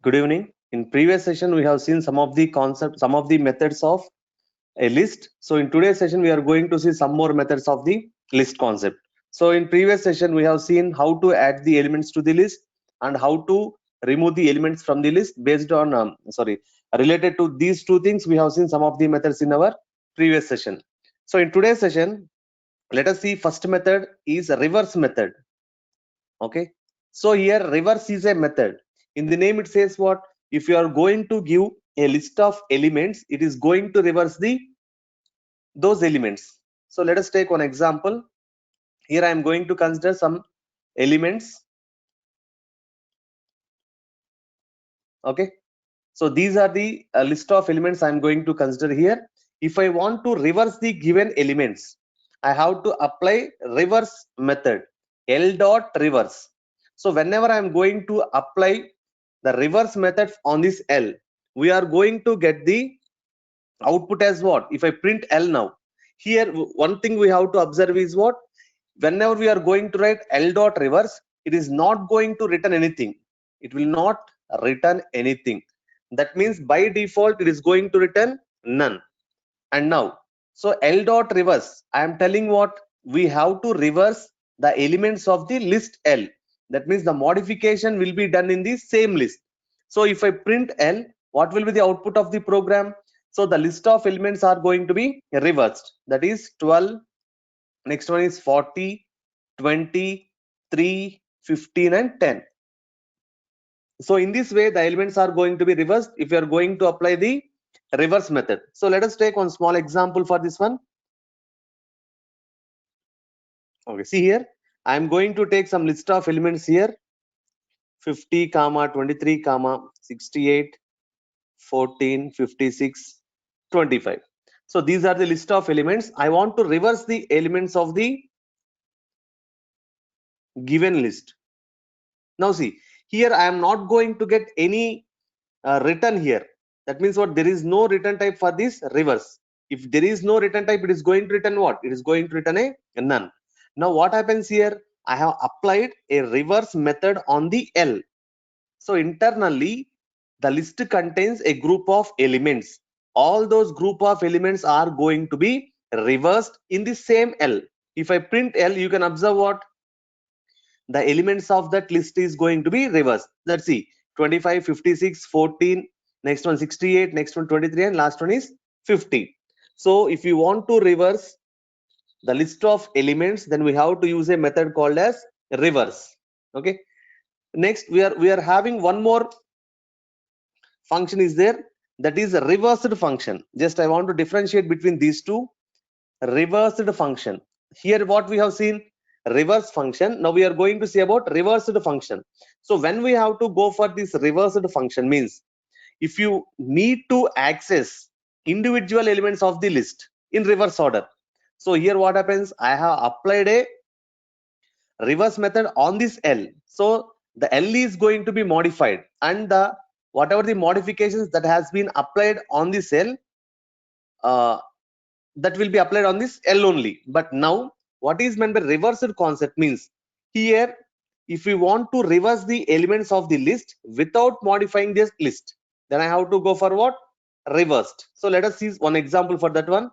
Good evening. In previous session, we have seen some of the concepts, some of the methods of a list. So in today's session, we are going to see some more methods of the list concept. So in previous session, we have seen how to add the elements to the list and how to remove the elements from the list based on, related to these two things. We have seen some of the methods in our previous session. So in today's session, let us see first method is reverse method. Okay. So here reverse is a method. In the name it says what? If you are going to give a list of elements, it is going to reverse those elements. So let us take one example. Here I am going to consider some elements. Okay. So these are the list of elements I am going to consider here. If I want to reverse the given elements, I have to apply reverse method, L dot reverse. So whenever I am going to apply the reverse method on this L, we are going to get the output as what? If I print L now, here one thing we have to observe is what? Whenever we are going to write L dot reverse, it is not going to return anything. It will not return anything. That means by default, it is going to return none. And now, so L dot reverse, I am telling what? We have to reverse the elements of the list L. That means the modification will be done in the same list. So if I print L, what will be the output of the program? So the list of elements are going to be reversed. That is 12. Next one is 40, 20, 3, 15 and 10. So in this way, the elements are going to be reversed if you are going to apply the reverse method. So let us take one small example for this one. Okay, see here, I am going to take some list of elements here. 50, 23, 68, 14, 56, 25. So these are the list of elements. I want to reverse the elements of the given list. Now see, here I am not going to get any return here. That means what? There is no return type for this reverse. If there is no return type, it is going to return what? It is going to return a none. Now what happens here? I have applied a reverse method on the L. So internally, the list contains a group of elements. All those group of elements are going to be reversed in the same L. If I print L, you can observe what? The elements of that list is going to be reversed. Let's see, 25, 56, 14, next one 68, next one 23, and last one is 50. So if you want to reverse the list of elements, then we have to use a method called as reverse. Okay. Next, we are having one more function is there, that is a reversed function. Just I want to differentiate between these two. Reversed function. Here what we have seen, reverse function. Now we are going to see about reversed function. So when we have to go for this reversed function, means if you need to access individual elements of the list in reverse order. So here what happens, I have applied a reverse method on this L. So the L is going to be modified, and the whatever the modifications that has been applied on this L, that will be applied on this L only. But now what is meant by reversed concept means, here if we want to reverse the elements of the list without modifying this list, then I have to go for what? Reversed. So let us see one example for that one.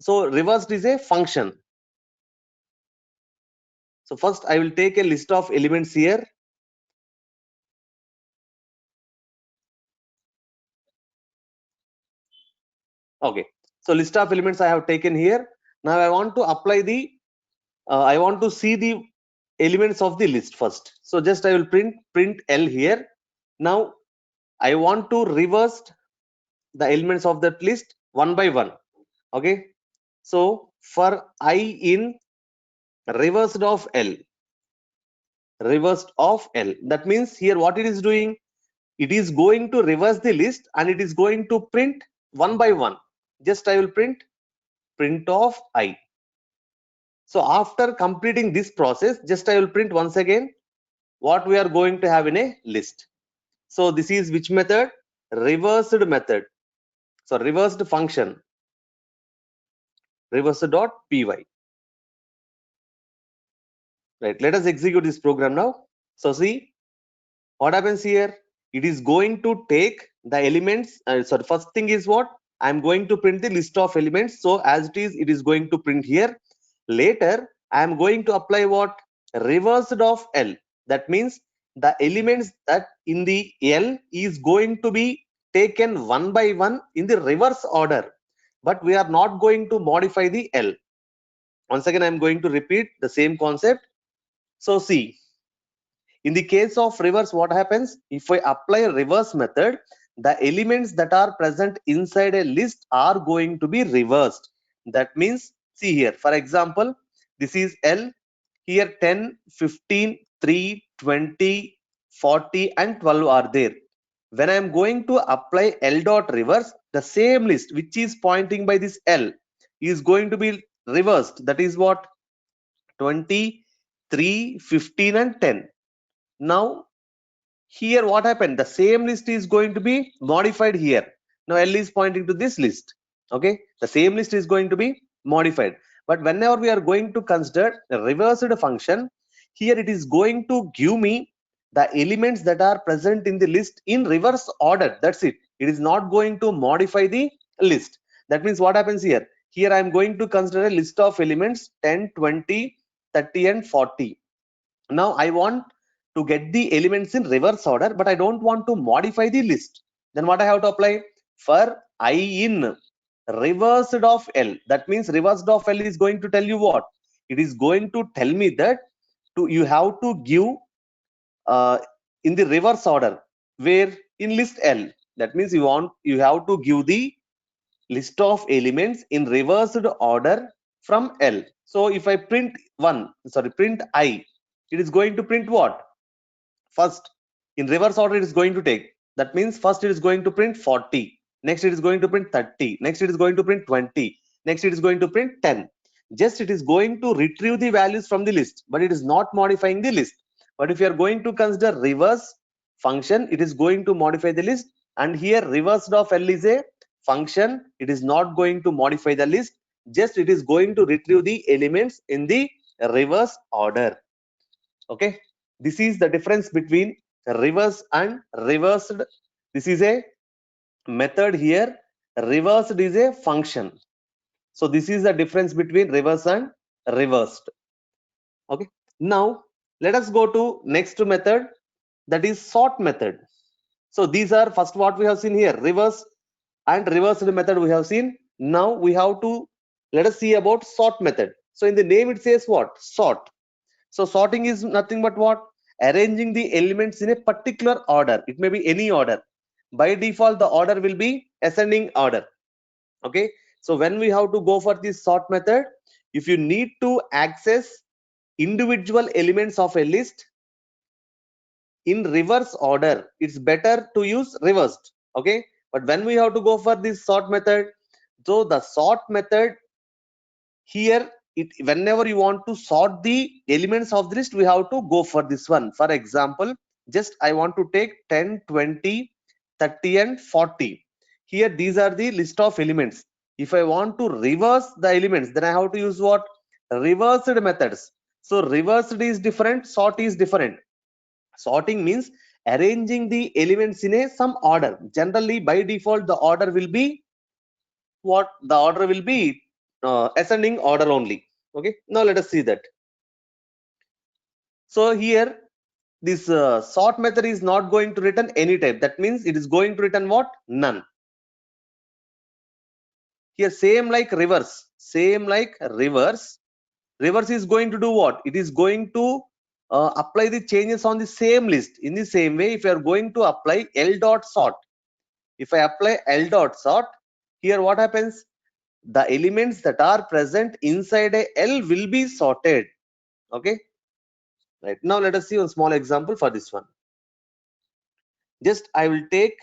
So reversed is a function. So first I will take a list of elements here. Okay, so list of elements I have taken here. Now I want to apply the I want to see the elements of the list first. So just I will print L here. Now I want to reverse the elements of that list one by one. Okay, so for I in reversed of L, that means here what it is doing, it is going to reverse the list and it is going to print one by one. Just I will print of I. So after completing this process, just I will print once again what we are going to have in a list. So this is which method? Reversed method. So reversed function, reversed.py. Right, let us execute this program now. So see, What happens here? It is going to take the elements. Sorry, first thing is what? I'm going to print the list of elements. So as it is going to print here. Later, I am going to apply what? Reversed of L. That means the elements that in the L is going to be taken one by one in the reverse order. But we are not going to modify the L. Once again, I am going to repeat the same concept. So see, in the case of reverse, what happens? If I apply a reverse method, the elements that are present inside a list are going to be reversed. That means, see here, for example, this is L. Here 10, 15, 3, 20, 40 and 12 are there. When I am going to apply L dot reverse, the same list which is pointing by this L is going to be reversed. That is what? 20, 3, 15 and 10. Now here what happened? The same list is going to be modified here. Now L is pointing to this list. Okay, the same list is going to be modified. But whenever we are going to consider a reversed function, here it is going to give me the elements that are present in the list in reverse order. That's it. It is not going to modify the list. That means what happens here? Here I am going to consider a list of elements 10, 20, 30 and 40. Now I want to get the elements in reverse order, but I don't want to modify the list. Then what I have to apply? For I in reversed of L. That means reversed of L is going to tell you what? It is going to tell me that you have to give uh, in the reverse order, where in list L. That means you have to give the list of elements in reversed order from L. So if I print print I, it is going to print what? First, in reverse order, it is going to take. That means first it is going to print 40. Next it is going to print 30. Next it is going to print 20. Next it is going to print 10. Just it is going to retrieve the values from the list, but it is not modifying the list. But if you are going to consider reverse function, it is going to modify the list. And here reversed of L is a function. It is not going to modify the list. Just it is going to retrieve the elements in the reverse order. Okay, this is the difference between reverse and reversed. This is a method here, reversed is a function. So this is the difference between reverse and reversed. Okay, now let us go to next method, that is sort method. So these are first what we have seen here, reverse and reversed method we have seen. Now we have to let us see about sort method. So in the name it says what? Sort. So sorting is nothing but what? Arranging the elements in a particular order. It may be any order. By default, the order will be ascending order. Okay. So when we have to go for this sort method, if you need to access individual elements of a list in reverse order, it's better to use reversed. Okay. But when we have to go for this sort method, so the sort method here, whenever you want to sort the elements of the list, we have to go for this one. For example, just I want to take 10, 20, 30 and 40. Here these are the list of elements. If I want to reverse the elements, then I have to use what? Reversed methods. So reversed is different, sort is different. Sorting means arranging the elements in some order. Generally by default the order will be what? The order will be ascending order only. Okay, now let us see that. So here this sort method is not going to return any type. That means it is going to return what? None. Here same like reverse, reverse is going to do what? It is going to apply the changes on the same list. In the same way, if you are going to apply L dot sort, if I apply L dot sort, here what happens? The elements that are present inside a L will be sorted. Okay, right. Now let us see one small example for this one. Just I will take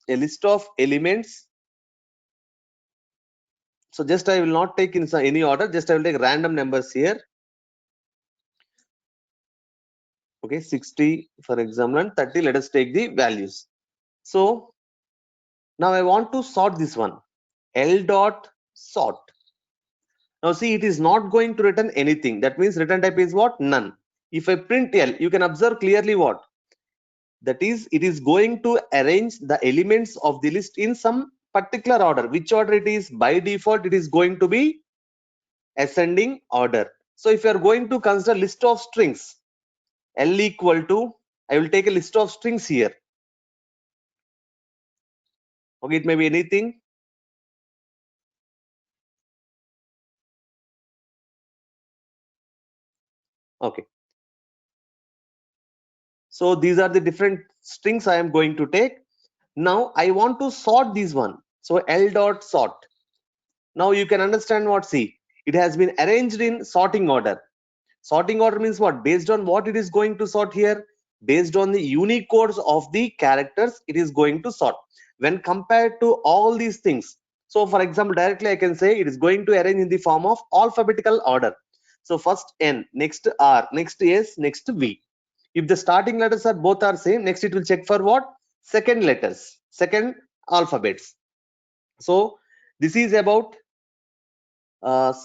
a list of elements. So just I will not take in any order, just I will take random numbers here. Okay, 60 for example and 30. Let us take the values. So now I want to sort this one. L dot sort. Now see, it is not going to return anything. That means return type is what? None. If I print L, you can observe clearly what that is. It is going to arrange the elements of the list in some particular order. Which order it is? By default it is going to be ascending order. So if you are going to consider list of strings, L equal to, I will take a list of strings here. Okay, it may be anything. Okay, so these are the different strings I am going to take. Now I want to sort this one. So L dot sort. Now you can understand what, see, it has been arranged in sorting order. Sorting order means what? Based on what it is going to sort here? Based on the Unicodes of the characters, it is going to sort. When compared to all these things, so for example, directly I can say it is going to arrange in the form of alphabetical order. So first N, next R, next S, next V. If the starting letters are both are same, next it will check for what? Second letters, second alphabets. So this is about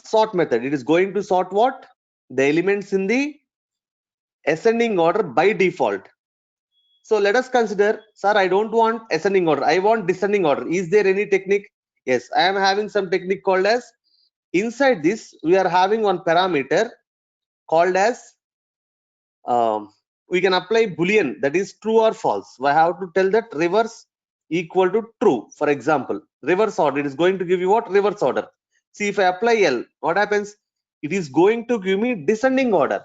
sort method. It is going to sort what? The elements in the ascending order by default. So let us consider, sir, I don't want ascending order, I want descending order. Is there any technique? Yes, I am having some technique called as, inside this we are having one parameter called as we can apply boolean, that is true or false. I have to tell that reverse equal to true. For example, reverse order, it is going to give you what? Reverse order. See, if I apply L, what happens? It is going to give me descending order.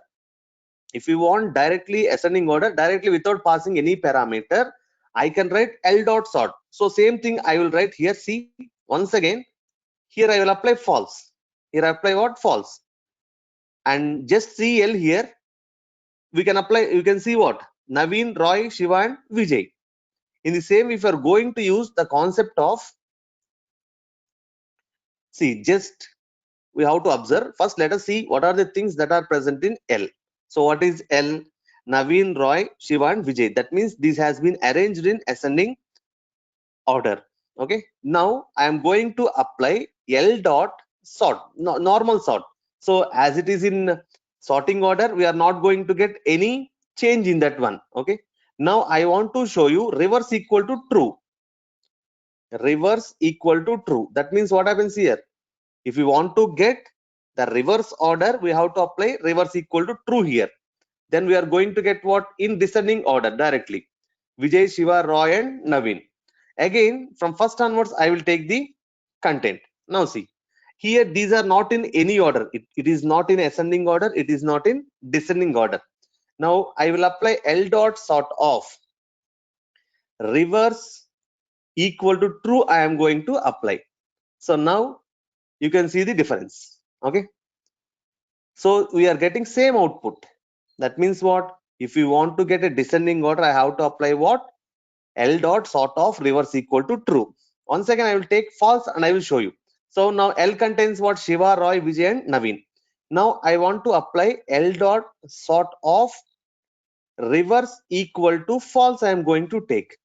If you want directly ascending order, directly without passing any parameter, I can write L dot sort. So same thing I will write here. See, once again, here I will apply false. Here I apply what? False. And just see L here. We can apply, you can see what? Naveen, Roy, Shiva and Vijay. In the same, if you are going to use the concept of, see, just we have to observe. First, let us see what are the things that are present in L. So what is L? Naveen, Roy, Shiva and Vijay. That means this has been arranged in ascending order. Okay. Now I am going to apply L dot sort, normal sort. So as it is in sorting order, we are not going to get any change in that one. Okay. Now I want to show you reverse equal to true. Reverse equal to true. That means what happens here? If we want to get the reverse order, we have to apply reverse equal to true here. Then we are going to get what? In descending order directly. Vijay, Shiva, Roy and Naveen. Again, from first onwards, I will take the content. Now see, here these are not in any order. It is not in ascending order. It is not in descending order. Now I will apply L dot sort of reverse equal to true. I am going to apply. So now you can see the difference. Okay. So we are getting same output. That means what? If you want to get a descending order, I have to apply what? L dot sort of reverse equal to true. Once again, I will take false and I will show you. So now L contains what? Shiva, Roy, Vijay and Naveen. Now I want to apply L dot sort of reverse equal to false. I am going to take.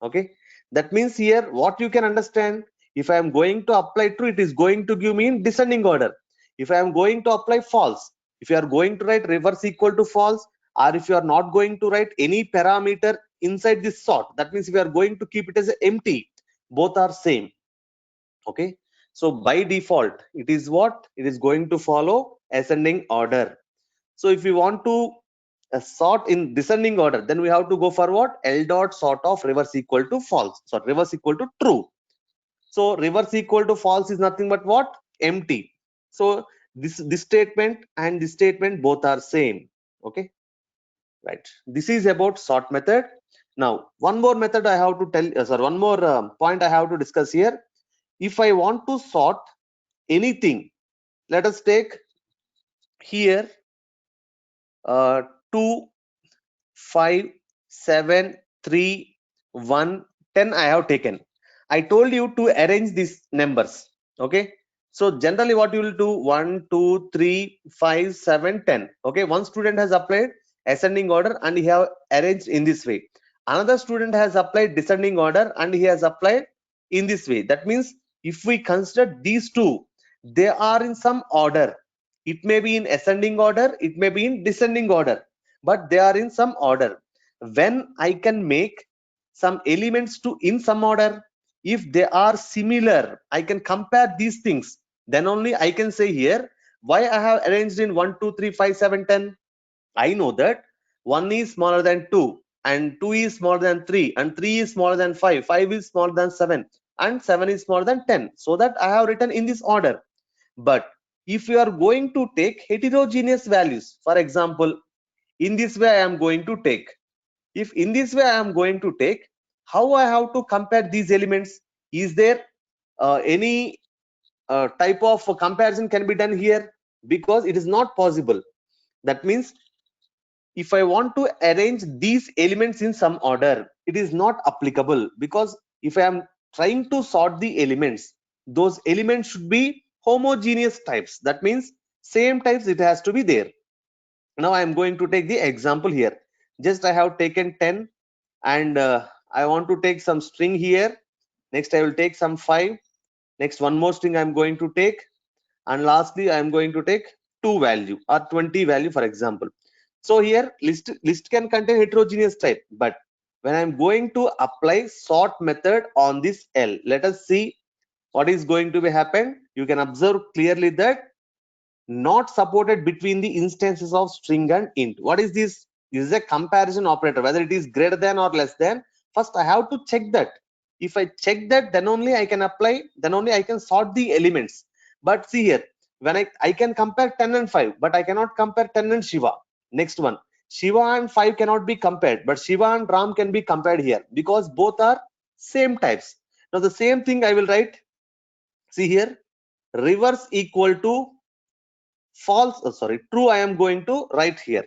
Okay. That means here what you can understand, if I am going to apply true, it is going to give me in descending order. If I am going to apply false, if you are going to write reverse equal to false, or if you are not going to write any parameter inside this sort, that means if you are going to keep it as empty, both are same. Okay. So by default, it is what? It is going to follow ascending order. So if we want to sort in descending order, then we have to go for what? L dot sort of reverse equal to false. So reverse equal to true. So reverse equal to false is nothing but what? Empty. So this statement and this statement both are same. Okay. Right. This is about sort method. Now one more method I have to tell. Sorry, one more point I have to discuss here. If I want to sort anything, let us take here 2, 5, 7, 3, 1, 10 I have taken. I told you to arrange these numbers. Okay. So generally what you will do, 1, 2, 3, 5, 7, 10. Okay. One student has applied ascending order and he have arranged in this way. Another student has applied descending order and he has applied in this way. That means if we consider these two, they are in some order. It may be in ascending order, it may be in descending order. but they are in some order. When I can make some elements to in some order, if they are similar, I can compare these things. Then only I can say here why I have arranged in 1, 2, 3, 5, 7, 10. I know that 1 is smaller than 2, and 2 is smaller than 3, and 3 is smaller than 5, 5 is smaller than 7, and 7 is smaller than 10. So that I have written in this order. But if you are going to take heterogeneous values, for example, in this way I am going to take. If in this way I am going to take, how I have to compare these elements? Is there any type of comparison can be done here? Because it is not possible. That means if I want to arrange these elements in some order, it is not applicable, because if I am trying to sort the elements, those elements should be homogeneous types. That means same types it has to be there. Now I am going to take the example here. Just I have taken 10, and I want to take some string here. Next I will take some 5. Next one more string I am going to take, and lastly I am going to take 2 value or 20 value, for example. So here list can contain heterogeneous type, but when I'm going to apply sort method on this L, let us see what is going to be happen. You can observe clearly that not supported between the instances of string and int. What is this? This is a comparison operator, whether it is greater than or less than. First I have to check that. If I check that, then only I can apply, then only I can sort the elements. But see here, when I can compare 10 and 5, but I cannot compare 10 and Shiva. Next one, Shiva and 5 cannot be compared, but Shiva and Ram can be compared here, because both are same types. Now the same thing I will write. See here, reverse equal to false, true I am going to write here.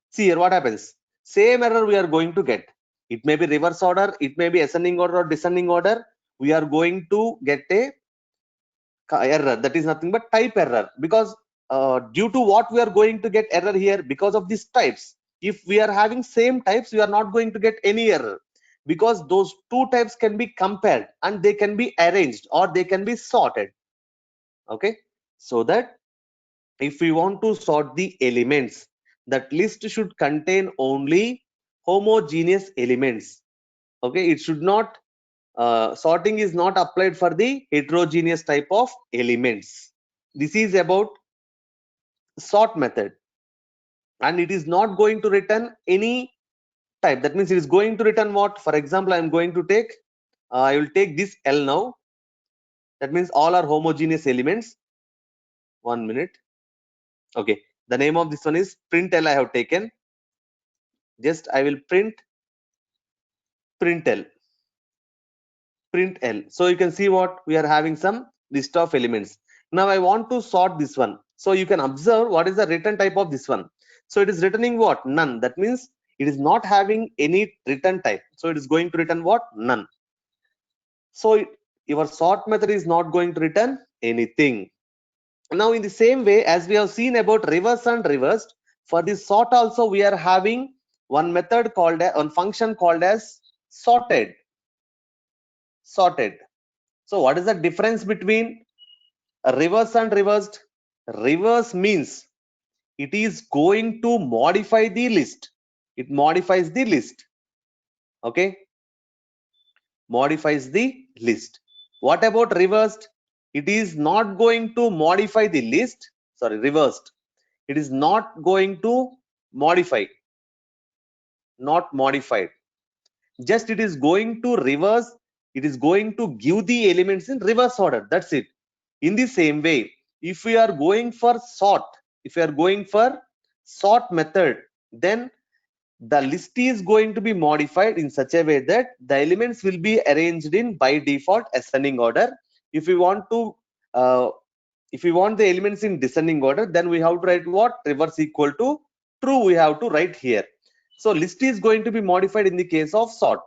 See here what happens. Same error we are going to get. It may be reverse order, it may be ascending order or descending order. We are going to get a error that is nothing but type error, because due to what we are going to get error here, because of these types. If we are having same types, we are not going to get any error, because those two types can be compared and they can be arranged or they can be sorted. Okay, so that if we want to sort the elements, that list should contain only homogeneous elements. Okay, it should not sorting is not applied for the heterogeneous type of elements. This is about sort method, and it is not going to return any type. That means it is going to return what? For example, I am going to take I will take this L now. That means all are homogeneous elements. 1 minute. Okay, the name of this one is print L I have taken. Just I will print L. So you can see what we are having, some list of elements. Now I want to sort this one. So you can observe what is the return type of this one. So it is returning what? None. That means it is not having any return type. So it is going to return what? None. So your sort method is not going to return anything. Now in the same way as we have seen about reverse and reversed, for this sort also we are having one method called one function called as sorted. So what is the difference between reverse and reversed? Reverse means it is going to modify the list. It modifies the list. Okay, modifies the list. What about reversed? It is not going to modify the list. Sorry, reversed. It is not going to modify. Not modified. Just it is going to reverse. It is going to give the elements in reverse order. That's it. In the same way, if we are going for sort, method, then the list is going to be modified in such a way that the elements will be arranged in by default ascending order. If we want to if we want the elements in descending order, then we have to write what? Reverse equal to true we have to write here. So list is going to be modified in the case of sort.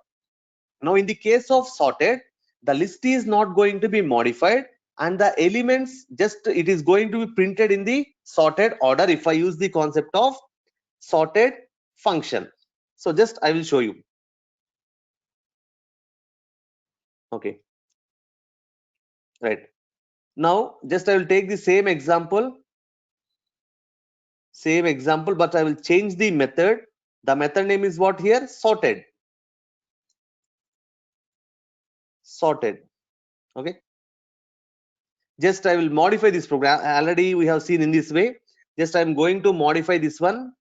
Now in the case of sorted, the list is not going to be modified, and the elements just it is going to be printed in the sorted order if I use the concept of sorted function. So just I will show you. Okay, right. Now just I will take the same example. Same example, but I will change the method. The method name is what here? Sorted. Sorted. Okay. Just I will modify this program. Already we have seen in this way. Just I'm going to modify this one.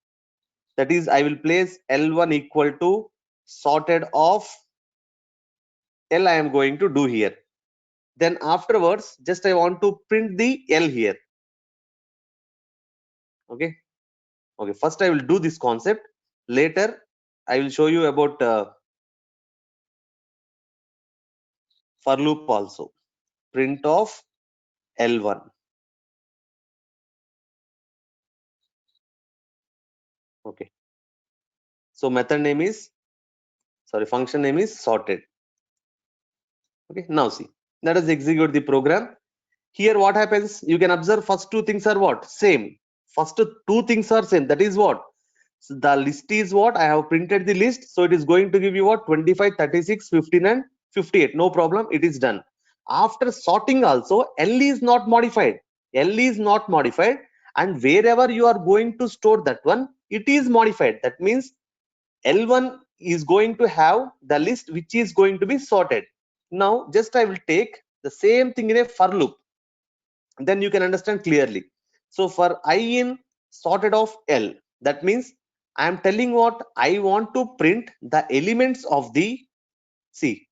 That is, I will place L1 equal to sorted of L. I am going to do here. Then afterwards, just I want to print the L here. Okay. Okay. First I will do this concept. Later I will show you about for loop also. Print of L1. Okay. So method name is, sorry, function name is sorted. Okay. Now see, let us execute the program. Here what happens? You can observe first two things are what? Same. First two things are same. That is what? So the list is what? I have printed the list. So it is going to give you what? 25, 36, 15 and 58. No problem. It is done. After sorting also, L is not modified. L is not modified. And wherever you are going to store that one, it is modified. That means L1 is going to have the list which is going to be sorted. Now just I will take the same thing in a for loop. Then you can understand clearly. So for I in sorted of L, that means I am telling what I want to print the elements of the, see,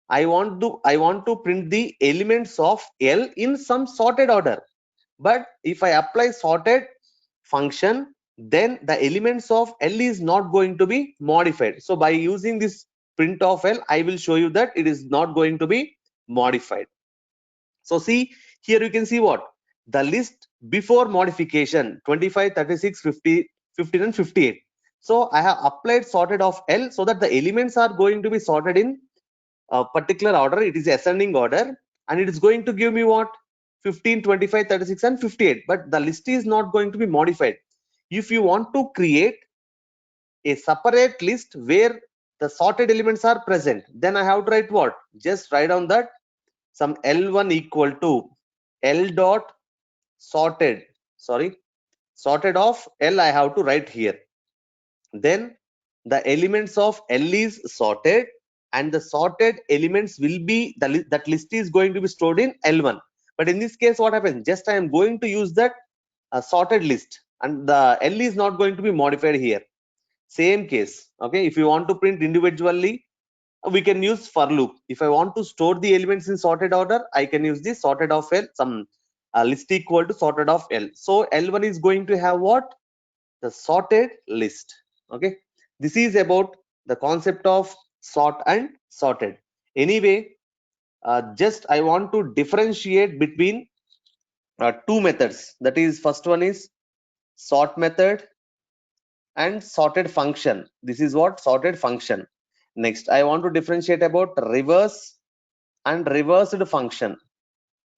I want to print the elements of L in some sorted order. But if I apply sorted function, then the elements of L is not going to be modified. So by using this print of L, I will show you that it is not going to be modified. So see, here you can see what? The list before modification 25, 36, 50, 15 and 58. So I have applied sorted of L so that the elements are going to be sorted in a particular order. It is ascending order and it is going to give me what? 15, 25, 36 and 58. But the list is not going to be modified. If you want to create a separate list where the sorted elements are present, then I have to write what? Just write down that some L1 equal to L dot sorted, sorry, sorted of L I have to write here. Then the elements of L is sorted and the sorted elements will be, that list is going to be stored in L1. But in this case what happens? Just I am going to use that sorted list and the L is not going to be modified here. Same case. Okay, if you want to print individually, we can use for loop. If I want to store the elements in sorted order, I can use the sorted of L, some list equal to sorted of L. So L1 is going to have what? The sorted list. Okay, this is about the concept of sort and sorted. Anyway, just I want to differentiate between two methods. That is, first one is sort method and sorted function. This is what? Sorted function. Next, I want to differentiate about reverse and reversed function.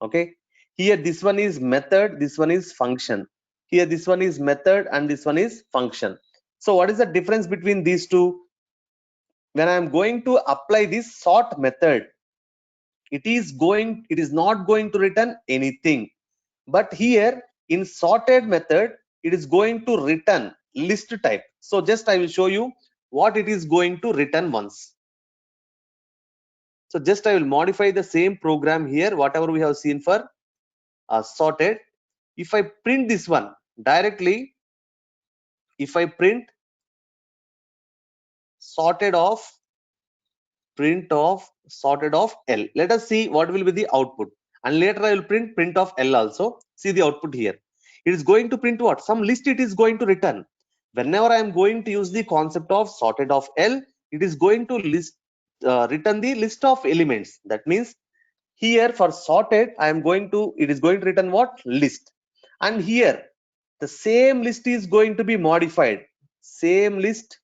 Okay, here this one is method, this one is function. Here this one is method and this one is function. So what is the difference between these two? When I am going to apply this sort method, it is not going to return anything. But here in sorted method, it is going to return list type. So just I will show you what it is going to return once. So just I will modify the same program here, whatever we have seen for sorted. If I print this one directly, if I print sorted of, print of sorted of L, let us see what will be the output. And later I will print of L also. See the output here. It is going to print what? Some list it is going to return. Whenever I am going to use the concept of sorted of L, it is going to return the list of elements. That means here for sorted, it is going to return what? List. And here the same list is going to be modified. Same list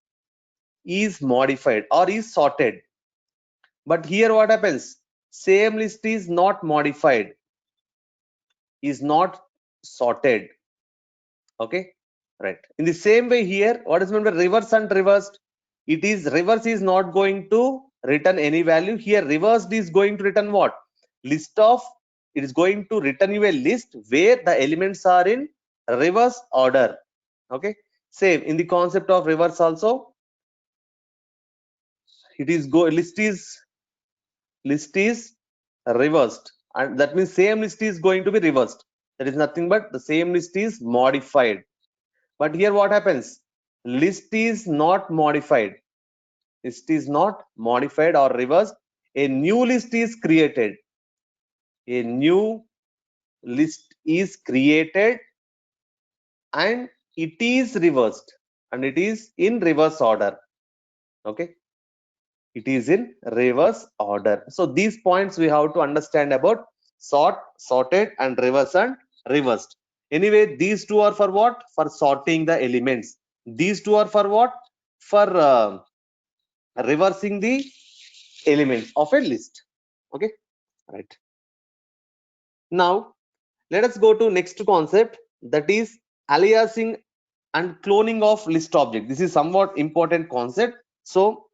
is modified or is sorted. But here what happens? Same list is not modified, is not sorted. Okay, right. In the same way here, what is meant by reverse and reversed? It is reverse is not going to return any value. Here reversed is going to return what? List of, it is going to return you a list where the elements are in reverse order. Okay, same in the concept of reverse also. It is list is reversed, and that means same list is going to be reversed. That is nothing but the same list is modified. But here what happens? List is not modified. List is not modified or reversed. A new list is created. A new list is created and it is reversed, and it is in reverse order. Okay, it is in reverse order. So these points we have to understand about sort, sorted, and reverse and reversed. Anyway, these two are for what? For sorting the elements. These two are for what? For reversing the elements of a list. Okay, right. Now let us go to next concept, that is aliasing and cloning of list object. This is somewhat important concept. So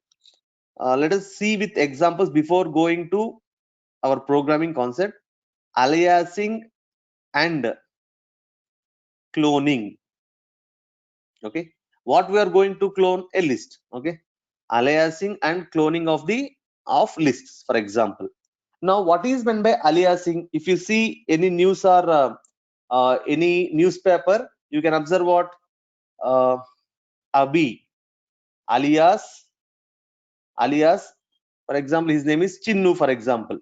let us see with examples before going to our programming concept. Aliasing and cloning. Okay, what we are going to clone? A list. Okay, aliasing and cloning of lists, for example. Now what is meant by aliasing? If you see any news or any newspaper, you can observe what Abhi alias, for example, his name is Chinnu, for example.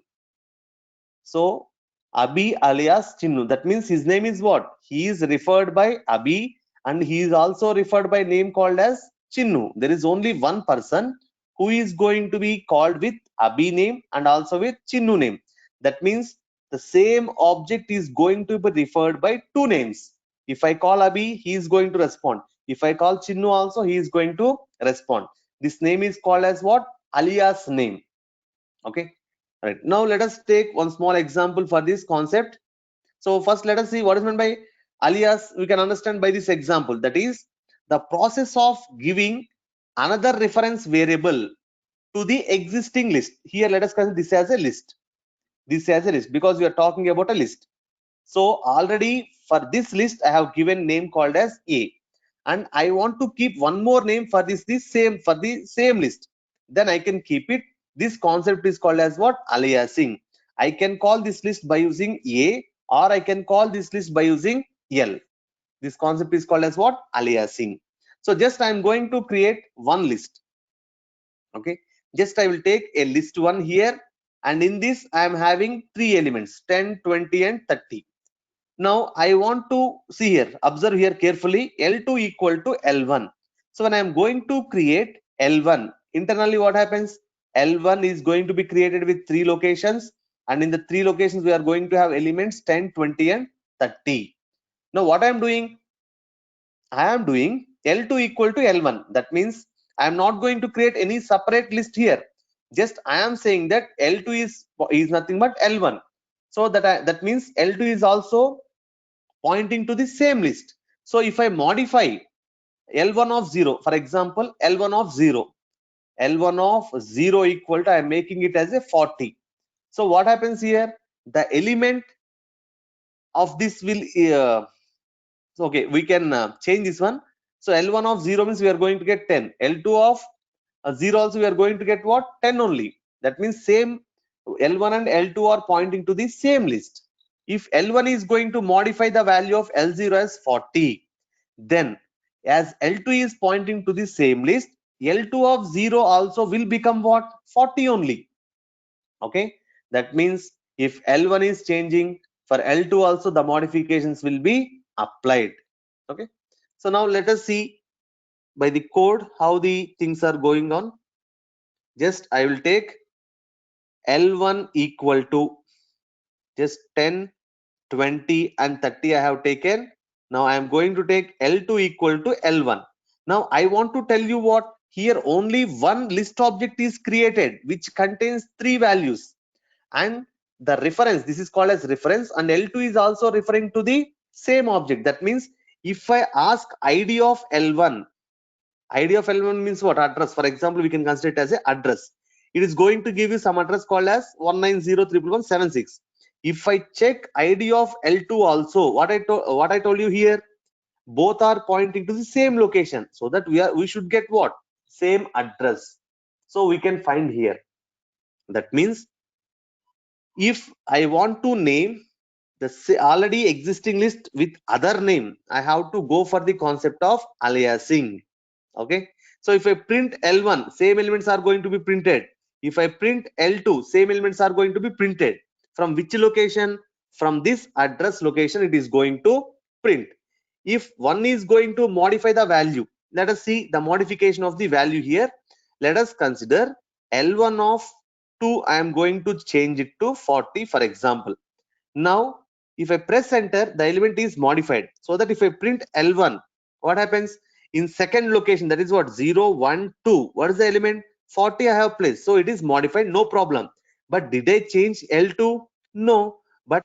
So Abhi alias Chinnu, that means his name is what? He is referred by Abhi, and he is also referred by name called as Chinnu. There is only one person who is going to be called with Abhi name and also with Chinnu name. That means the same object is going to be referred by two names. If I call Abhi, he is going to respond. If I call Chinnu also, he is going to respond. This name is called as what? Alias name. Okay, right. Now let us take one small example for this concept. So first let us see what is meant by alias. We can understand by this example, that is the process of giving another reference variable to the existing list. Here let us consider this as a list. This as a list because we are talking about a list. So already for this list I have given name called as A, and I want to keep one more name for the same list. Then I can keep it. This concept is called as what? Aliasing. I can call this list by using A, or I can call this list by using L. This concept is called as what? Aliasing. So just I am going to create one list. Okay, just I will take a list one here, and in this I am having three elements, 10, 20, and 30. Now I want to see here, observe here carefully, L2 equal to L1. So when I am going to create L1, internally what happens? L1 is going to be created with three locations, and in the three locations we are going to have elements 10, 20, and 30. Now what I am doing? I am doing L2 equal to L1. That means I am not going to create any separate list here. Just I am saying that L2 is nothing but L1. So that means L2 is also pointing to the same list. So if I modify L1 of 0, for example, L1 of 0, L1 of 0 equal to, I am making it as a 40. So what happens here? The element of this will, okay, we can change this one. So L1 of 0 means we are going to get 10. L2 of 0 also we are going to get what? 10 only. That means same L1 and L2 are pointing to the same list. If L1 is going to modify the value of L0 as 40, then as L2 is pointing to the same list, L2 of 0 also will become what? 40 only. Okay, that means if L1 is changing, for L2 also the modifications will be applied. Okay, so now let us see by the code how the things are going on. Just I will take L1 equal to just 10, 20, and 30 I have taken. Now I am going to take L2 equal to L1. Now I want to tell you what, here only one list object is created which contains three values, and the reference, this is called as reference, and L2 is also referring to the same object. That means if I ask ID of L1, ID of L1 means what? Address. For example, we can consider it as a address. It is going to give you some address called as 190.3.1.76. If I check ID of L2 also, what I told you here, both are pointing to the same location, so that we should get what? Same address. So we can find here. That means if I want to name the already existing list with other name, I have to go for the concept of aliasing. Okay, so if I print L1, same elements are going to be printed. If I print L2, same elements are going to be printed. From which location? From this address location it is going to print. If one is going to modify the value, let us see the modification of the value here. Let us consider L1 of 2, I am going to change it to 40, for example. Now if I press enter, the element is modified, so that if I print L1, what happens? In second location, that is what? 0 1 2, what is the element? 40 I have placed, so it is modified, no problem. But did I change L2? No. But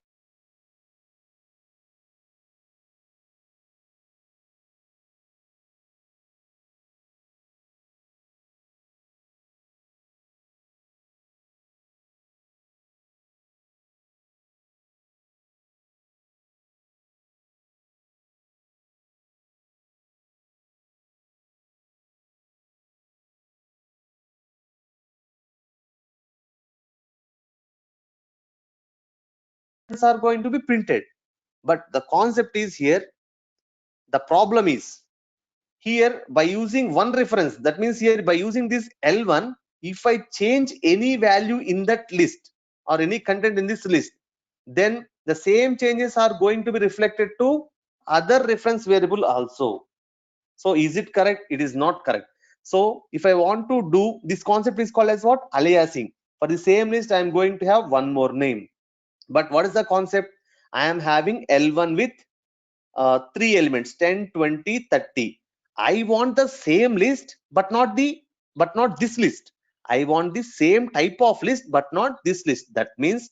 are going to be printed. But the concept is here, the problem is here, by using one reference, that means here by using this L1, if I change any value in that list or any content in this list, then the same changes are going to be reflected to other reference variable also. So is it correct? It is not correct. So if I want to do this, concept is called as what? Aliasing. For the same list I am going to have one more name. But what is the concept? I am having L1 with 3 elements, 10 20 30. I want the same list but not this list. I want the same type of list but not this list. That means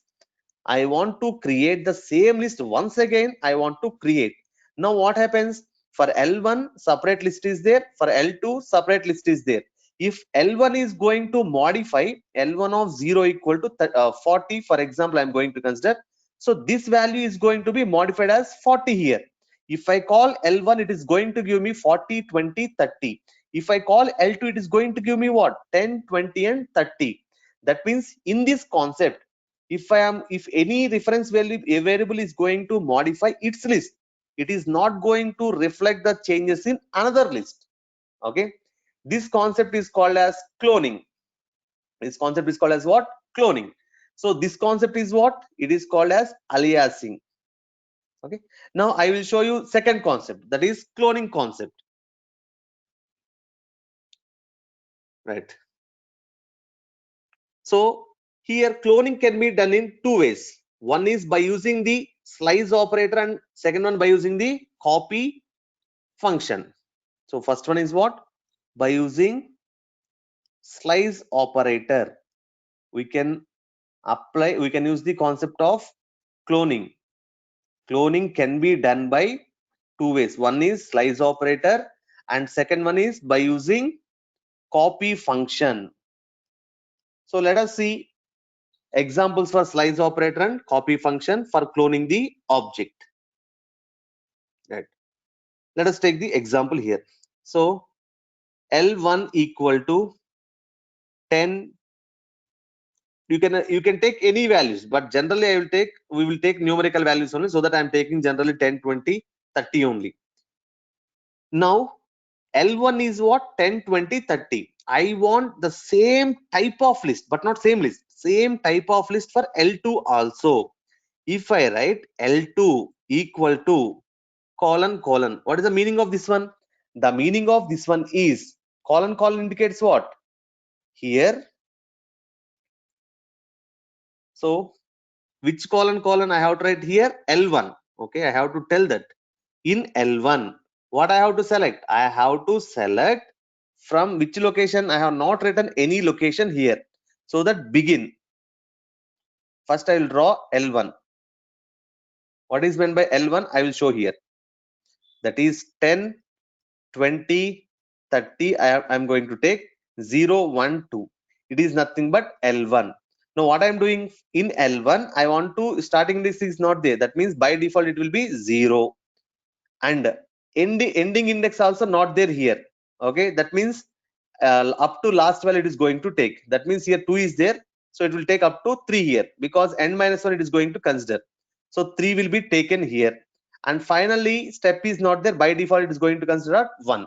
I want to create the same list once again. I want to create. Now what happens? For L1 separate list is there, for L2 separate list is there. If L1 is going to modify L1 of 0 equal to 40, for example, I'm going to consider, so this value is going to be modified as 40 here. If I call L1, it is going to give me 40 20 30. If I call L2, it is going to give me what? 10 20 and 30. That means in this concept, if any reference value variable is going to modify its list, it is not going to reflect the changes in another list. Okay, this concept is called as cloning. This concept is called as what? Cloning. So this concept is what? It is called as aliasing. Okay, now I will show you second concept, that is cloning concept. Right, so here cloning can be done in two ways. One is by using the slice operator, and second one by using the copy function. So first one is what? By using slice operator, we can use the concept of cloning. Cloning can be done by two ways. One is slice operator and second one is by using copy function. So let us see examples for slice operator and copy function for cloning the object. Right. Let us take the example here. So L1 equal to 10. You can take any values, but generally we will take numerical values only, so that I am taking generally 10 20 30 only. Now L1 is what? 10 20 30. I want the same type of list, but not same list, same type of list for L2 also. If I write L2 equal to colon colon, what is the meaning of this one? The meaning of this one is colon colon indicates what? Here, so which colon colon I have to write here? L1. Okay, I have to tell that in L1 what I have to select? I have to select from which location. I have not written any location here, so that begin. First I will draw L1. What is meant by L1? I will show here. That is 10 20 30. I am going to take 0 1 2. It is nothing but L1. Now what I am doing in L1, I want to starting list is not there. That means by default it will be 0. And ending index also not there here. Okay, that means up to last value it is going to take. That means here 2 is there, so it will take up to 3 here, because n-1 it is going to consider. So 3 will be taken here, and finally step is not there. By default it is going to consider 1.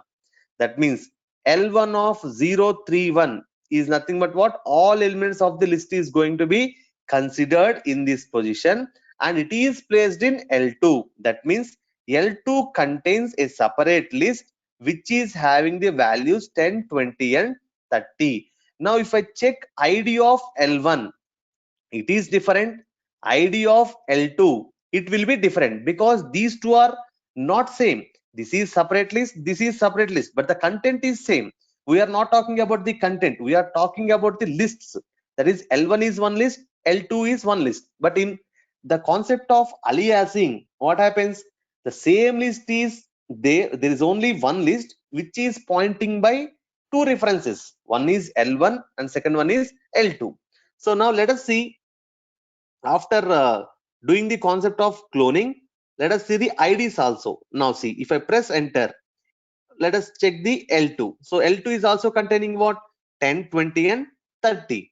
That means L1 of 031 is nothing but what? All elements of the list is going to be considered in this position, and it is placed in L2. That means L2 contains a separate list which is having the values 10, 20 and 30. Now if I check ID of L1, it is different. ID of L2, it will be different, because these two are not same. This is separate list, this is separate list, but the content is same. We are not talking about the content, we are talking about the lists. That is, L1 is one list, L2 is one list. But in the concept of aliasing, what happens? The same list is there is only one list which is pointing by two references. One is L1 and second one is L2. So now let us see, after doing the concept of cloning, let us see the IDs also. Now see, if I press enter, let us check the L2. So L2 is also containing what? 10, 20 and 30.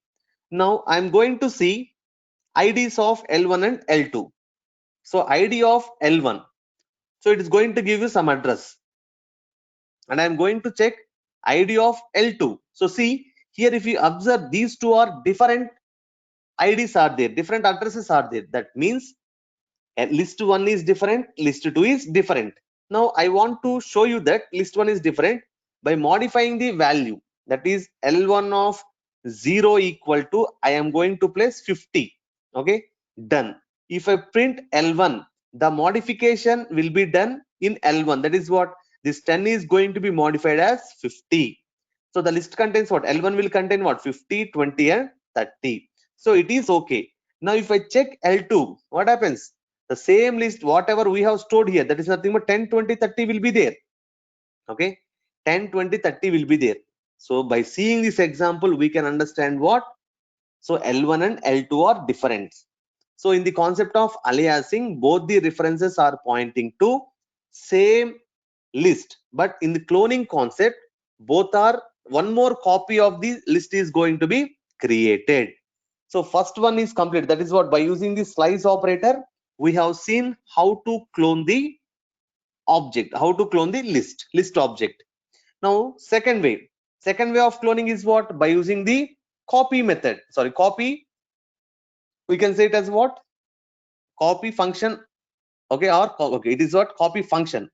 Now I'm going to see IDs of L1 and L2. So ID of L1, so it is going to give you some address, and I'm going to check ID of L2. So see here, if you observe, these two are different IDs are there, different addresses are there. That means list 1 is different, list 2 is different. Now I want to show you that list 1 is different by modifying the value. That is, L1 of 0 equal to, I am going to place 50. Okay, done. If I print L1, the modification will be done in L1. That is what? This 10 is going to be modified as 50. So the list contains what? L1 will contain what? 50, 20 and 30. So it is okay. Now if I check L2, what happens? The same list, whatever we have stored here, that is nothing but 10, 20, 30 will be there. Okay, 10, 20, 30 will be there. So by seeing this example, we can understand what? So L1 and L2 are different. So in the concept of aliasing, both the references are pointing to same list, but in the cloning concept, both are one more copy of the list is going to be created. So first one is complete. That is what, by using the slice operator, we have seen how to clone the object, how to clone the list object. Now second way of cloning is what? By using the copy method. Sorry, copy, we can say it as what? Copy function. Okay, or okay, it is what? Copy function.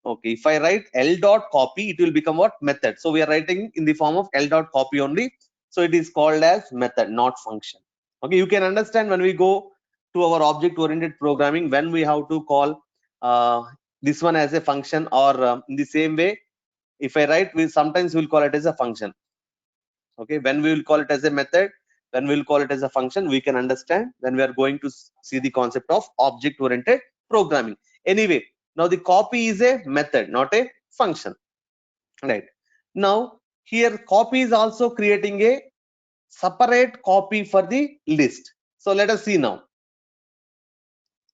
Okay, if I write L dot copy, it will become what? Method. So we are writing in the form of L dot copy only. So it is called as method, not function. Okay, you can understand when we go to our object oriented programming, when we have to call this one as a function, or in the same way, if I write, we sometimes will call it as a function. Okay, when we will call it as a method, when we will call it as a function, we can understand when we are going to see the concept of object oriented programming. Anyway, now the copy is a method, not a function, right? Now here copy is also creating a separate copy for the list. So let us see now.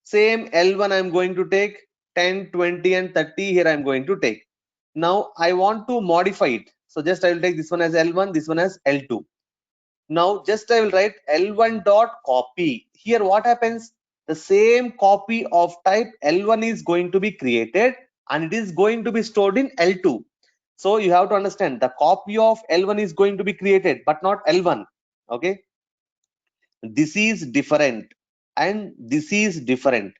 Same L1 I am going to take, 10, 20 and 30 here I am going to take. Now I want to modify it. So just I will take this one as L1, this one as L2. Now just I will write L1 dot copy. Here what happens? The same copy of type L1 is going to be created, and it is going to be stored in L2. So you have to understand, the copy of L1 is going to be created, but not L1. Okay, this is different and this is different.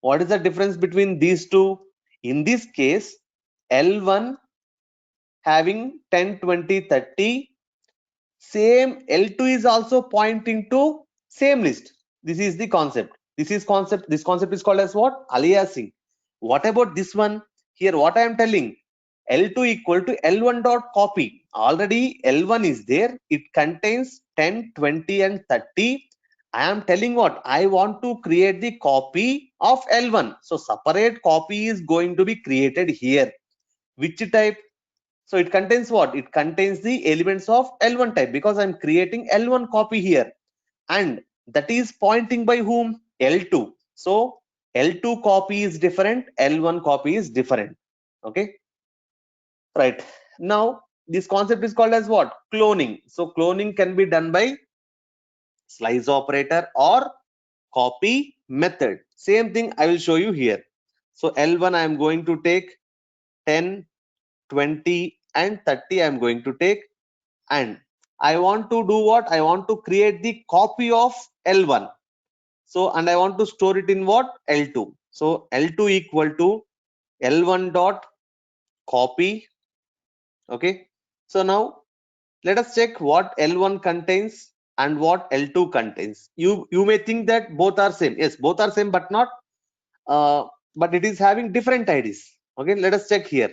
What is the difference between these two? In this case, L1 having 10, 20, 30, same L2 is also pointing to same list. This is the concept. This concept is called as what? Aliasing. What about this one? Here what I am telling, L2 equal to L1 dot copy. Already L1 is there, it contains 10, 20 and 30. I am telling what? I want to create the copy of L1. So separate copy is going to be created here. Which type? So it contains what? It contains the elements of L1 type, because I'm creating L1 copy here, and that is pointing by whom? L2. So L2 copy is different, L1 copy is different. Okay, right. Now this concept is called as what? Cloning. So cloning can be done by slice operator or copy method. Same thing I will show you here. So L1 I am going to take 10, 20 and 30 I am going to take, and I want to do what? I want to create the copy of L1. So, and I want to store it in what? L2. So L2 equal to L1 dot copy. Okay. So now let us check what L1 contains and what L2 contains. You may think that both are same. Yes, both are same, but not but it is having different IDs. Okay, let us check here.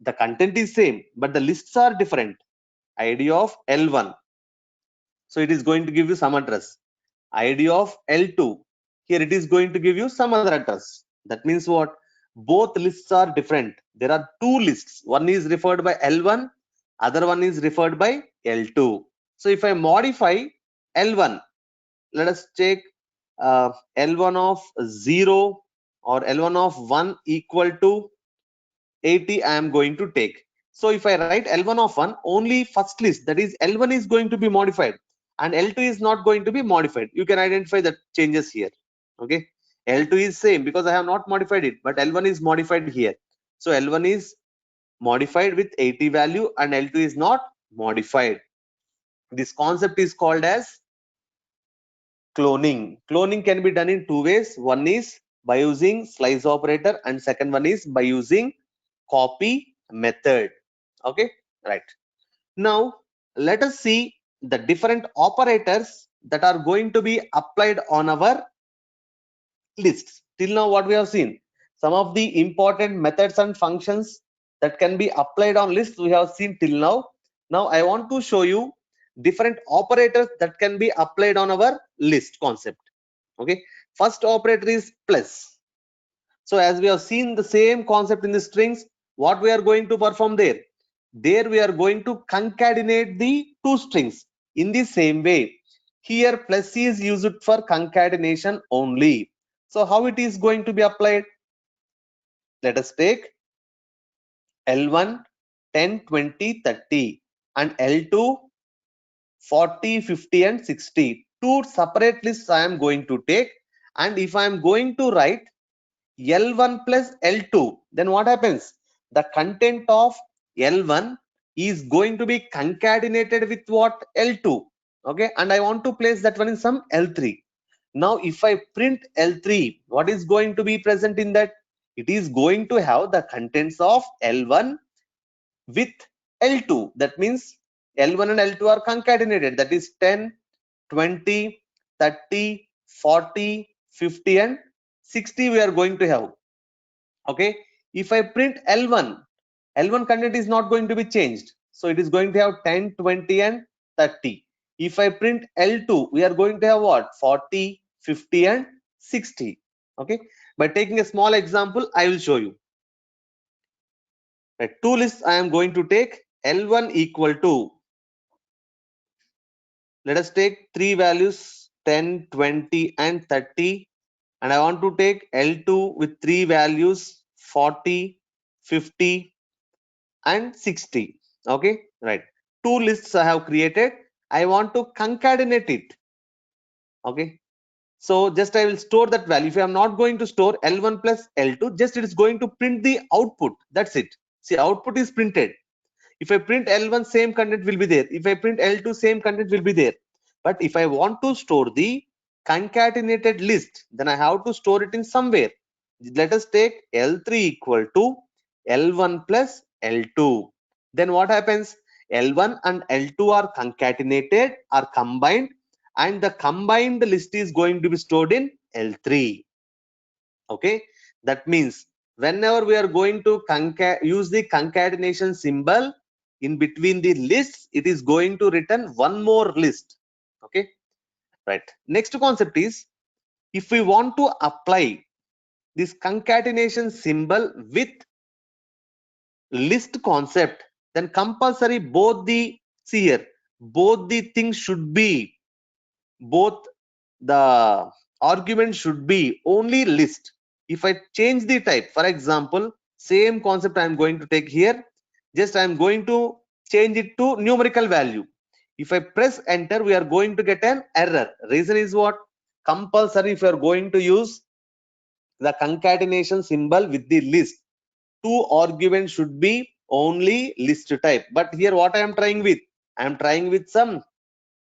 The content is same, but the lists are different. ID of L1, so it is going to give you some address. ID of L2, here it is going to give you some other address. That means what? Both lists are different. There are two lists. One is referred by L1, other one is referred by L2. So if I modify L1, let us check L1 of 0 or L1 of 1 equal to 80 I am going to take. So if I write L1 of 1, only first list, that is L1 is going to be modified and L2 is not going to be modified. You can identify the changes here. Okay, L2 is same because I have not modified it, but L1 is modified here. So L1 is modified with 80 value and L2 is not modified. This concept is called as cloning. Cloning can be done in two ways. One is by using slice operator and second one is by using copy method. Okay, right. Now let us see the different operators that are going to be applied on our lists. Till now what we have seen, some of the important methods and functions that can be applied on lists we have seen till now. Now I want to show you different operators that can be applied on our list concept. Okay, first operator is plus. So as we have seen the same concept in the strings, what we are going to perform there? There we are going to concatenate the two strings in the same way. Here plus is used for concatenation only. So how it is going to be applied? Let us take L1 10, 20, 30 and L2 40, 50 and 60. Two separate lists I am going to take, and if I am going to write L1 plus L2, then what happens? The content of L1 is going to be concatenated with what? L2. Okay, and I want to place that one in some L3. Now if I print L3, what is going to be present in that? It is going to have the contents of L1 with L2. That means L1 and L2 are concatenated. That is 10, 20, 30, 40, 50 and 60 we are going to have. Okay, if I print L1, L1 content is not going to be changed, so it is going to have 10, 20 and 30. If I print L2, we are going to have what? 40, 50 and 60. Okay, by taking a small example I will show you. Right, two lists I am going to take. L1 equal to, let us take three values 10, 20 and 30, and I want to take L2 with three values 40, 50 and 60. Okay, right, two lists I have created. I want to concatenate it. Okay, so just I will store that value. If I am not going to store L1 plus L2, just it is going to print the output. That's it. See, output is printed. If I print L1, same content will be there. If I print L2, same content will be there. But if I want to store the concatenated list, then I have to store it in somewhere. Let us take L3 equal to L1 plus L2. Then what happens? L1 and L2 are concatenated, are combined, and the combined list is going to be stored in L3. Okay, that means whenever we are going to use the concatenation symbol in between the lists, it is going to return one more list. Okay, right. Next concept is, if we want to apply this concatenation symbol with list concept, then compulsory both the, see here, both the things should be, both the argument should be only list. If I change the type, for example, same concept I am going to take here, just I am going to change it to numerical value. If I press enter, we are going to get an error. Reason is what? Compulsory if you are going to use the concatenation symbol with the list, two arguments should be only list type. But here what I am trying with? I am trying with some,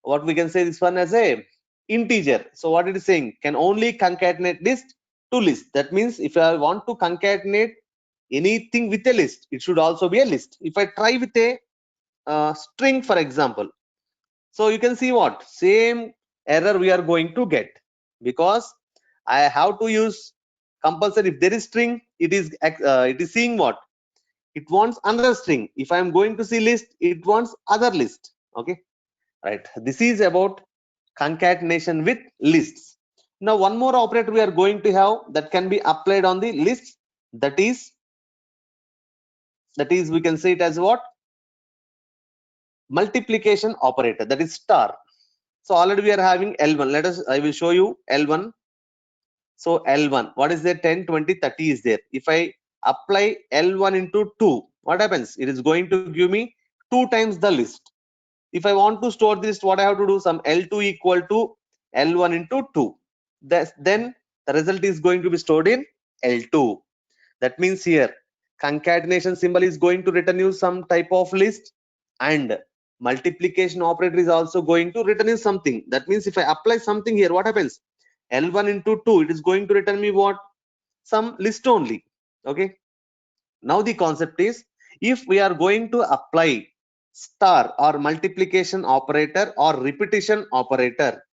what we can say this one as a integer. So what it is saying, can only concatenate list to list. That means if I want to concatenate anything with a list, it should also be a list. If I try with a string, for example, so you can see what same error we are going to get, because I have to use compulsory. If there is string, it is seeing what it wants another string. If I am going to see list, it wants other list. Okay, right. This is about concatenation with lists. Now one more operator we are going to have that can be applied on the list, that is we can say it as what? Multiplication operator, that is star. So already we are having L1. I will show you L1. So L1, what is there? 10, 20, 30 is there. If I apply L1 into 2, what happens? It is going to give me 2 times the list. If I want to store this, what I have to do? Some L2 equal to L1 into 2. Then the result is going to be stored in L2. That means here concatenation symbol is going to return you some type of list, and multiplication operator is also going to return you something. That means if I apply something here, what happens? L1 into 2, it is going to return me what? Some list only. Okay. Now the concept is, if we are going to apply star or multiplication operator or repetition operator,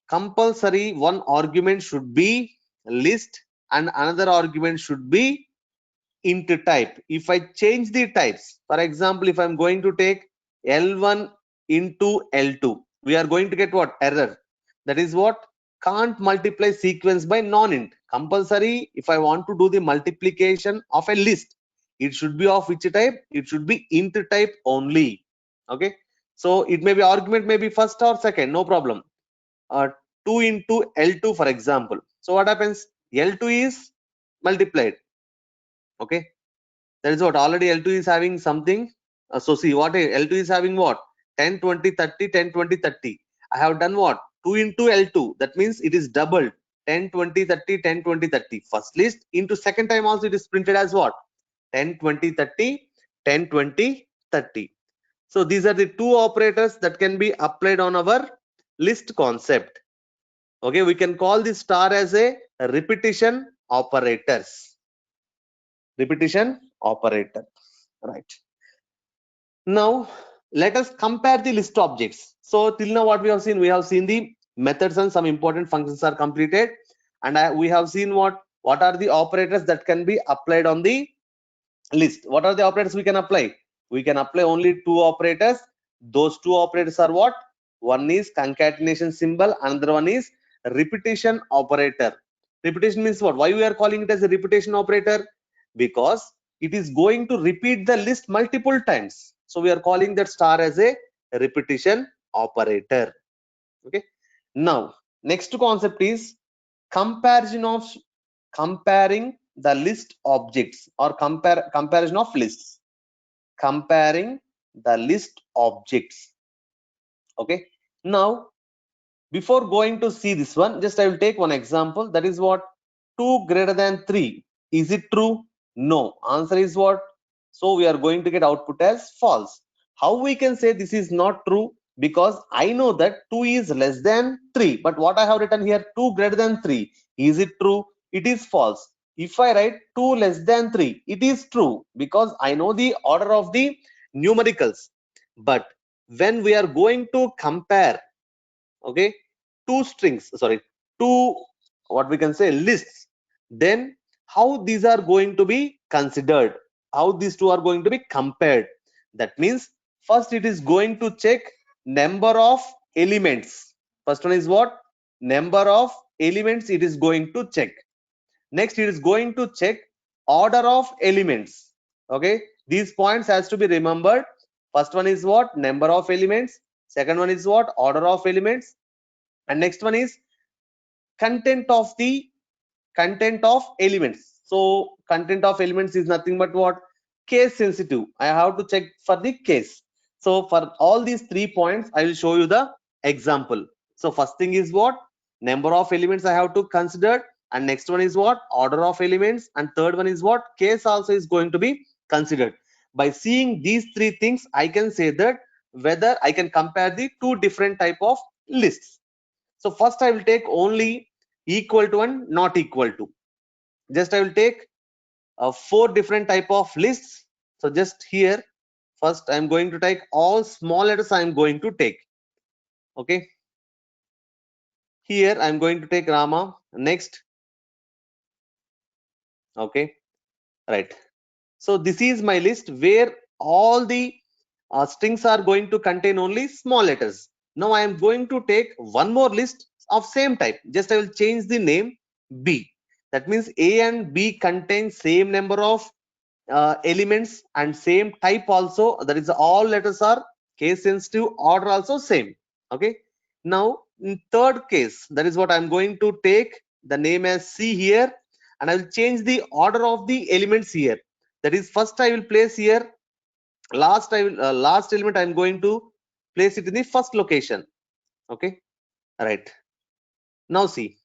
compulsory one argument should be list and another argument should be int type. If I change the types, for example, if I'm going to take L1 into L2, we are going to get what? Error. That is what? Can't multiply sequence by non-int. Compulsory, if I want to do the multiplication of a list, it should be of which type? It should be int type only. Okay. So it may be argument, may be first or second, no problem. 2 into L2, for example. So what happens? L2 is multiplied. Okay, that is what already L2 is having something. So see what L2 is having what? 10, 20, 30, 10, 20, 30. I have done what? 2 into L2. That means it is doubled. 10, 20, 30, 10, 20, 30. First list into second time also it is printed as what? 10, 20, 30, 10, 20, 30. So these are the two operators that can be applied on our list concept. Okay, we can call this star as a repetition operators. Repetition operator. Right. Now let us compare the list objects. So till now what we have seen the methods and some important functions are completed, and we have seen what are the operators that can be applied on the list. What are the operators we can apply? We can apply only two operators. Those two operators are what? One is concatenation symbol, another one is repetition operator. Repetition means what? Why we are calling it as a repetition operator? Because it is going to repeat the list multiple times. So we are calling that star as a repetition operator. Okay. Now next concept is comparing the list objects, or comparison of lists. Comparing the list objects. Okay. Now before going to see this one, just I will take one example. That is what? 2 greater than 3. Is it true? No. Answer is what? So we are going to get output as false. How we can say this is not true? Because I know that 2 is less than 3. But what I have written here, 2 greater than 3. Is it true? It is false. If I write 2 less than 3, it is true, because I know the order of the numericals. But when we are going to compare, okay, two what we can say lists, then how these are going to be considered, how these two are going to be compared? That means first it is going to check number of elements. First one is what? Number of elements it is going to check. Next it is going to check order of elements. Okay, these points has to be remembered. First one is what? Number of elements. Second one is what? Order of elements. And next one is content of elements. So content of elements is nothing but what? Case sensitive. I have to check for the case. So for all these 3 points, I will show you the example. So first thing is what? Number of elements I have to consider, and next one is what? Order of elements, and third one is what? Case also is going to be considered. By seeing these 3 things, I can say that whether I can compare the 2 different type of lists. So first I will take only equal to and not equal to. Just I will take 4 different type of lists. So just here, first I'm going to take all small letters I'm going to take. Okay. Here I'm going to take Rama. Next. Okay. Right. So this is my list where all the strings are going to contain only small letters. Now I am going to take one more list of same type. Just I will change the name B. That means A and B contain same number of elements and same type also. That is, all letters are case sensitive, order also same. Okay. Now in third case, that is what I'm going to take the name as C here, and I will change the order of the elements here. That is, first I will place here, last element I'm going to place it in the first location. Okay. Right. Now see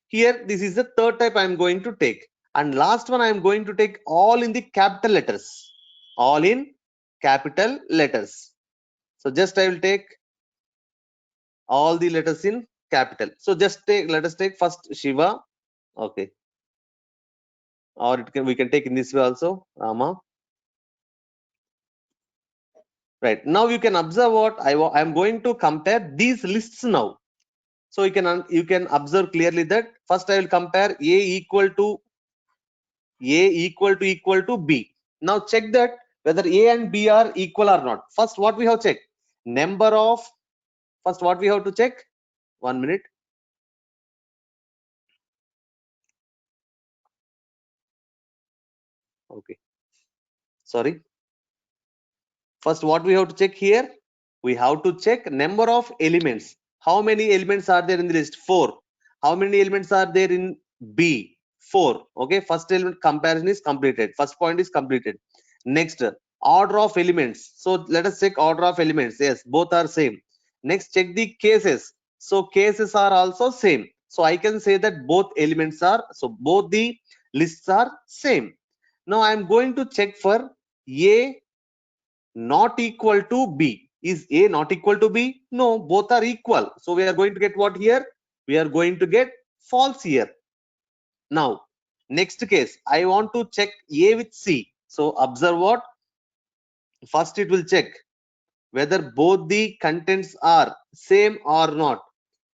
here, this is the third type I'm going to take, and last one I'm going to take all in the capital letters, all in capital letters. So just I will take all the letters in capital. So just let us take first Shiva. Okay. Or we can take in this way also, Rama. Right. Now you can observe what I'm going to compare these lists now. So you can observe clearly that first I will compare A equal to B. Now check that whether A and B are equal or not. First, what we have checked? Number of, first what we have to check? 1 minute. Okay. Sorry. First, what we have to check here? We have to check number of elements. How many elements are there in the list? 4. How many elements are there in B? 4. Okay. First element comparison is completed. First point is completed. Next, order of elements. So let us check order of elements. Yes, both are same. Next, check the cases. So cases are also same. So I can say that both elements are, so both the lists are same. Now I am going to check for A not equal to B. Is A not equal to B? No, both are equal. So we are going to get what here? We are going to get false here. Now, next case, I want to check A with C. So observe what? First it will check whether both the contents are same or not.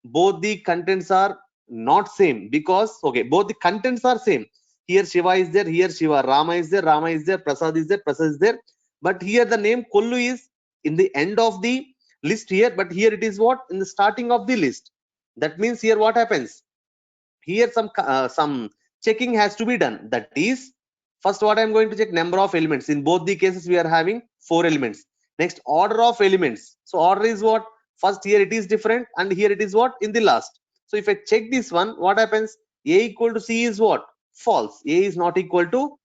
Both the contents are not same because, okay, both the contents are same. Here Shiva is there, here Shiva, Rama is there, Prasad is there, Prasad is there. But here the name Kollu is in the end of the list here, but here it is what? In the starting of the list. That means here what happens? Here some checking has to be done. That is, first what I'm going to check, number of elements. In both the cases we are having 4 elements. Next, order of elements. So order is what? First here it is different, and here it is what? In the last. So if I check this one, what happens? A equal to C is what? False. A is not equal to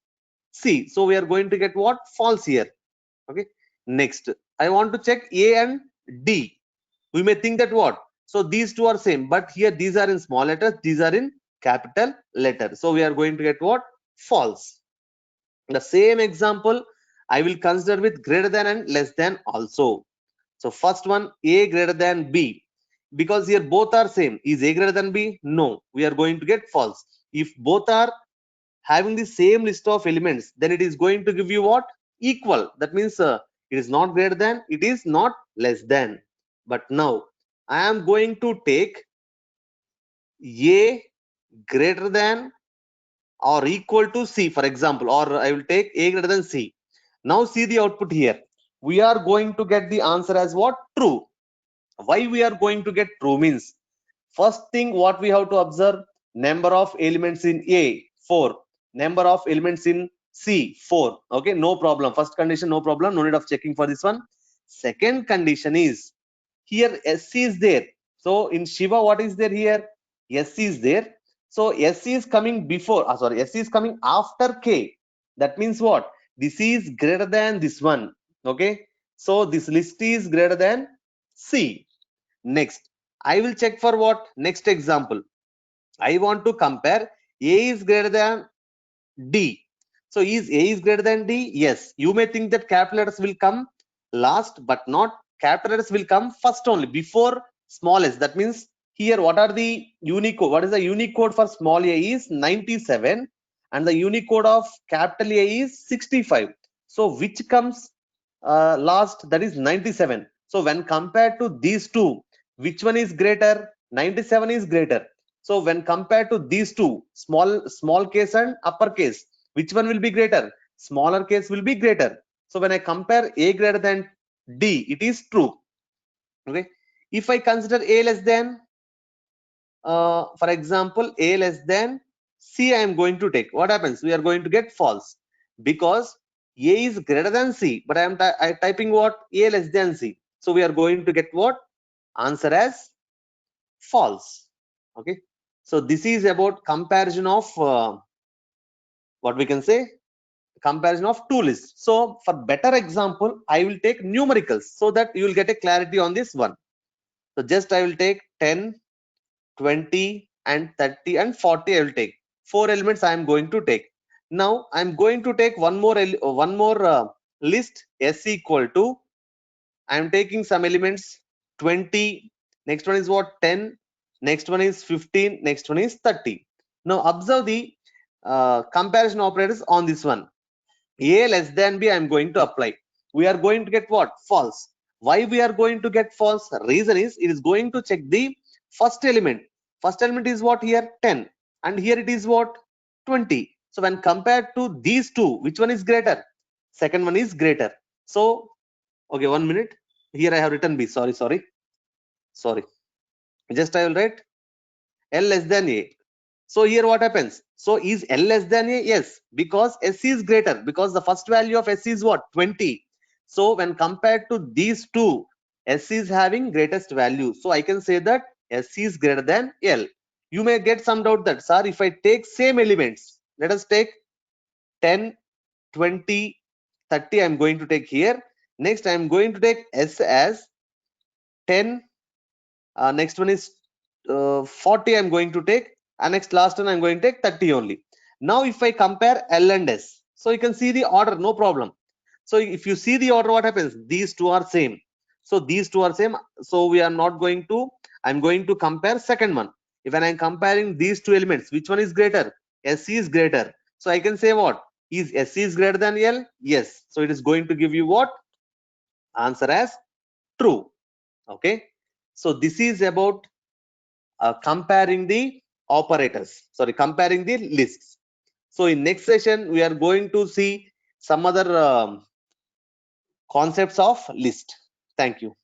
C. So we are going to get what? False here. Okay. Next, I want to check A and D. We may think that what? So these two are same, but here these are in small letters, these are in capital letter. So we are going to get what? False. The same example I will consider with greater than and less than also. So first one, A greater than B, because here both are same. Is A greater than B? No, we are going to get false. If both are having the same list of elements, then it is going to give you what? Equal. That means it is not greater than, it is not less than. But now I am going to take A greater than or equal to C, for example, or I will take A greater than C. Now see the output here. We are going to get the answer as what? True. Why we are going to get true means, first thing what we have to observe, number of elements in A, 4. Number of elements in C, 4. Okay, no problem. First condition, no problem. No need of checking for this one. Second condition is, here SC is there. So in Shiva, what is there here? S is there. So S is coming before, sorry, S is coming after K. That means what? This is greater than this one. Okay. So this list is greater than C. Next, I will check for what? Next example. I want to compare A is greater than D. So is A is greater than D? Yes. You may think that capital letters will come last, but not. Capital letters will come first only, before small s. That means here, what are the Unicode? What is the Unicode for small a is 97, and the Unicode of capital A is 65. So which comes last? That is 97. So when compared to these two, which one is greater? 97 is greater. So when compared to these two, small case and uppercase, which one will be greater? Smaller case will be greater. So when I compare A greater than D, it is true. Okay. If I consider A less than, for example, A less than C, I am going to take. What happens? We are going to get false, because A is greater than C, but I am typing what? A less than C. So we are going to get what? Answer as false. Okay. So this is about comparison of what we can say, comparison of two lists. So for better example, I will take numericals so that you will get a clarity on this one. So just I will take 10, 20 and 30 and 40. I will take 4 elements. I am going to take. Now I am going to take one more list. S equal to, I am taking some elements 20. Next one is what? 10. Next one is 15. Next one is 30. Now observe the comparison operators on this one. A less than B, I am going to apply. We are going to get what? False. Why we are going to get false? Reason is, it is going to check the first element. First element is what here? 10. And here it is what? 20. So when compared to these two, which one is greater? Second one is greater. So, okay, 1 minute. Here I have written B. Sorry. Just I will write L less than A. So here what happens? So is L less than A? Yes, because S is greater, because the first value of S is what? 20. So when compared to these two, S is having greatest value. So I can say that S is greater than L. You may get some doubt that, sir, if I take same elements, let us take 10, 20, 30, I'm going to take here. Next, I'm going to take S as 10. Next one is 40, I'm going to take. And next last one, I'm going to take 30 only. Now if I compare L and S, so you can see the order, no problem. So if you see the order, what happens? These two are same. So these two are same. So we are not going to, I'm going to compare second one. If I'm comparing these two elements, which one is greater? SC is greater. So I can say what? Is SC is greater than L? Yes. So it is going to give you what? Answer as true. Okay. So this is about comparing the operators, sorry, comparing the lists. So in next session, we are going to see some other concepts of list. Thank you.